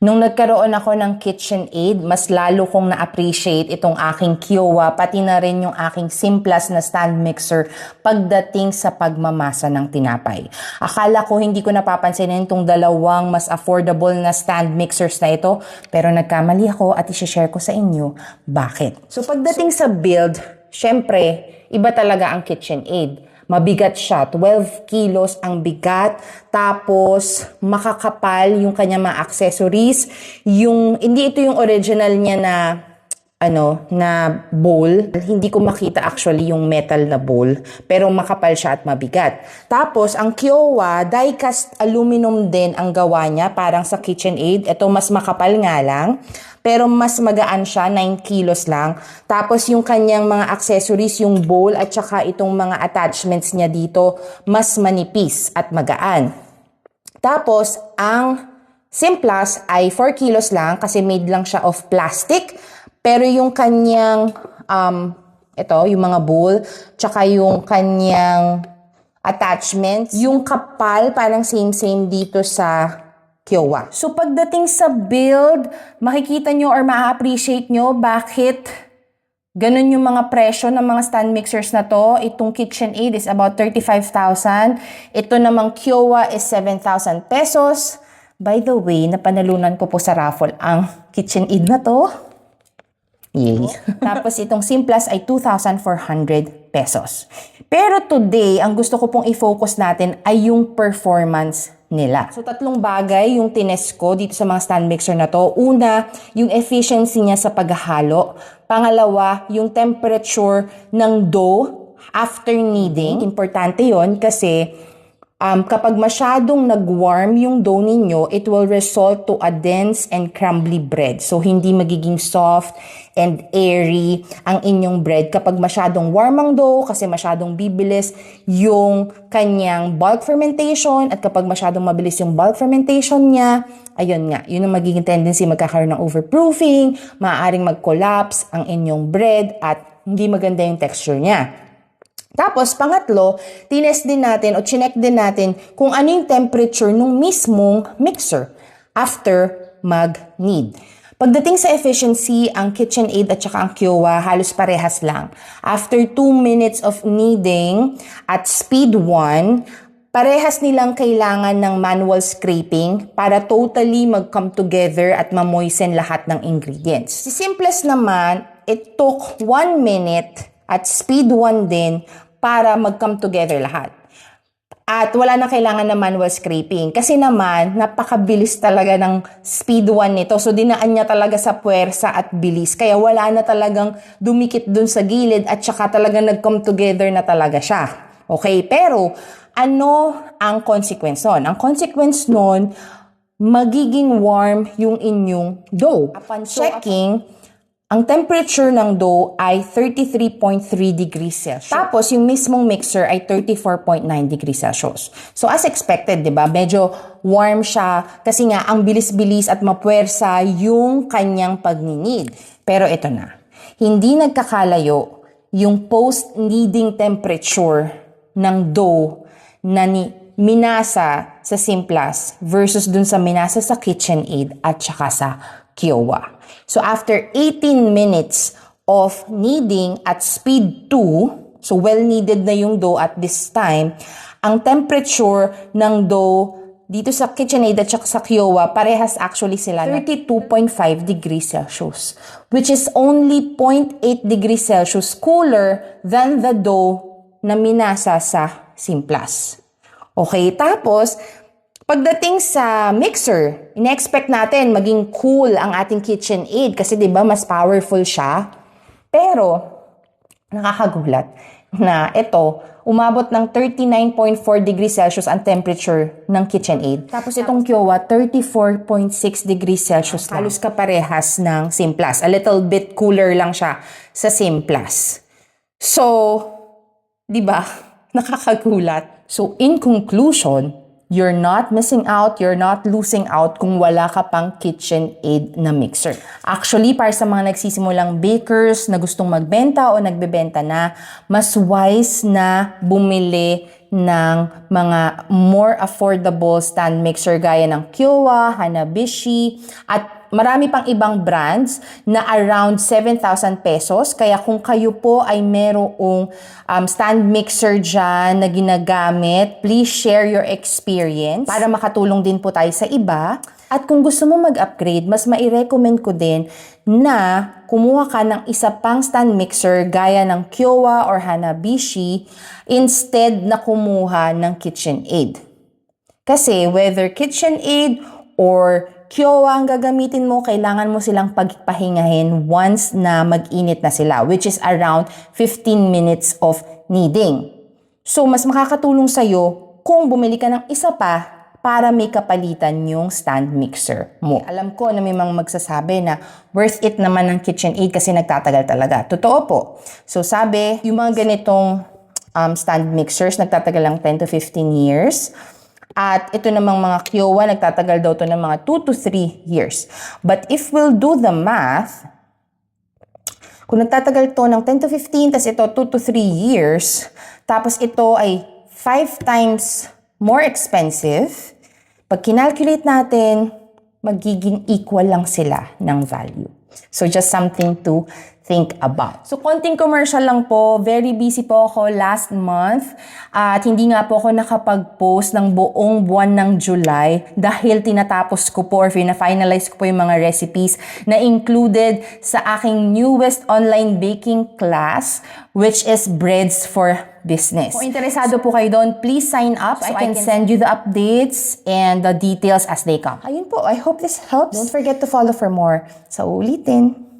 Nung nagkaroon ako ng KitchenAid, mas lalo kong na-appreciate itong aking Kiowa, pati na rin yung aking Simplas na stand mixer pagdating sa pagmamasa ng tinapay. Akala ko hindi ko napapansinin itong dalawang mas affordable na stand mixers na ito, pero nagkamali ako at i-share ko sa inyo bakit. So pagdating sa build, syempre, iba talaga ang KitchenAid. Mabigat siya, 12 kilos ang bigat, tapos makakapal yung kanyang mga accessories. Hindi ito yung original niya na bowl. Hindi ko makita actually yung metal na bowl, pero makapal siya at mabigat. Tapos ang Kiowa, die-cast aluminum din ang gawa niya, parang sa KitchenAid. Ito mas makapal nga lang, pero mas magaan siya, 9 kilos lang. Tapos yung kanyang mga accessories, yung bowl at saka itong mga attachments niya dito, mas manipis at magaan. Tapos ang Simplas ay 4 kilos lang kasi made lang siya of plastic. Pero yung kanyang, yung mga bowl, tsaka yung kanyang attachments, yung kapal, parang same-same dito sa Kiowa. So pagdating sa build, makikita nyo or ma-appreciate nyo bakit ganun yung mga presyo ng mga stand mixers na to. Itong KitchenAid is about 35,000. Ito namang Kiowa is 7,000 pesos. By the way, napanalunan ko po sa raffle ang KitchenAid na to. Yay. Tapos itong Simplas ay 2,400 pesos. Pero today, ang gusto ko pong i-focus natin ay yung performance nila. So tatlong bagay yung tinest ko dito sa mga stand mixer na to. Una, yung efficiency niya sa paghahalo. Pangalawa, yung temperature ng dough after kneading. Importante yon kasi kapag masyadong nag-warm yung dough ninyo, it will result to a dense and crumbly bread. So, hindi magiging soft and airy ang inyong bread kapag masyadong warm ang dough kasi masyadong bibilis yung kanyang bulk fermentation at kapag masyadong mabilis yung bulk fermentation niya, ayun nga, yun ang magiging tendency magkakaroon ng overproofing, maaaring mag-collapse ang inyong bread at hindi maganda yung texture niya. Tapos, pangatlo, tinest din natin o chinek din natin kung ano yung temperature ng mismong mixer after mag-knead. Pagdating sa efficiency, ang KitchenAid at saka ang Kiowa halos parehas lang. After 2 minutes of kneading at speed 1, parehas nilang kailangan ng manual scraping para totally mag-come together at ma-moisten lahat ng ingredients. Si Simplas naman, it took 1 minute at speed 1 din para mag-come together lahat. At wala na kailangan ng manual scraping. Kasi naman, napakabilis talaga ng speed 1 nito. So, dinaan niya talaga sa puwersa at bilis. Kaya wala na talagang dumikit dun sa gilid at saka talagang nag-come together na talaga siya. Okay? Pero, ano ang consequence nun? Ang consequence nun, magiging warm yung inyong dough. Upon checking, ang temperature ng dough ay 33.3 degrees Celsius. Tapos, yung mismong mixer ay 34.9 degrees Celsius. So, as expected, di ba? Medyo warm siya kasi nga, ang bilis-bilis at mapuwersa yung kanyang pagninid. Pero ito na. Hindi nagkakalayo yung post-kneading temperature ng dough na minasa sa Simplas versus dun sa minasa sa KitchenAid at saka sa Kiowa. So, after 18 minutes of kneading at speed 2, so well-kneaded na yung dough at this time, ang temperature ng dough dito sa KitchenAid at sa Kiowa, parehas actually sila 32.5 degrees Celsius, which is only 0.8 degrees Celsius cooler than the dough na minasa sa Simplas. Okay, tapos, pagdating sa mixer, ina-expect natin maging cool ang ating KitchenAid kasi 'di ba mas powerful siya. Pero nakakagulat na ito umabot ng 39.4 degrees Celsius ang temperature ng KitchenAid. Tapos itong Kiowa 34.6 degrees Celsius lang. Halos kaparehas ng Simplas. A little bit cooler lang siya sa Simplas. So, 'di ba? Nakakagulat. So, in conclusion, you're not missing out, you're not losing out kung wala ka pang KitchenAid na mixer. Actually, para sa mga nagsisimulang bakers na gustong magbenta o nagbebenta na, mas wise na bumili ng mga more affordable stand mixer gaya ng Kiowa, Hanabishi, at marami pang ibang brands na around 7,000 pesos. Kaya kung kayo po ay merong stand mixer dyan na ginagamit, please share your experience para makatulong din po tayo sa iba. At kung gusto mo mag-upgrade, mas mai-recommend ko din na kumuha ka ng isa pang stand mixer gaya ng Kiowa or Hanabishi instead na kumuha ng KitchenAid. Kasi whether KitchenAid or Kiowa ang gagamitin mo, kailangan mo silang pagpahingahin once na mag-init na sila, which is around 15 minutes of kneading. So, mas makakatulong sa'yo kung bumili ka ng isa pa para may kapalitan yung stand mixer mo. Alam ko na may mga magsasabi na worth it naman ng KitchenAid kasi nagtatagal talaga. Totoo po. So, sabi, yung mga ganitong stand mixers nagtatagal lang 10 to 15 years. At ito namang mga Kiowa, nagtatagal daw to ng mga 2 to 3 years. But if we'll do the math, kung nagtatagal to ng 10 to 15, tas ito 2 to 3 years, tapos ito ay 5 times more expensive, pag kinalculate natin, magiging equal lang sila ng value. So just something to think about. So konting commercial lang po. Very busy po ako last month at hindi nga po ako nakapag-post ng buong buwan ng July dahil tinatapos ko po or fina-finalize ko po yung mga recipes na included sa aking newest online baking class, which is Breads for Business. Kung interesado po kayo doon, please sign up so I can send you the updates and the details as they come. Ayun po, I hope this helps. Don't forget to follow for more. Sa ulitin.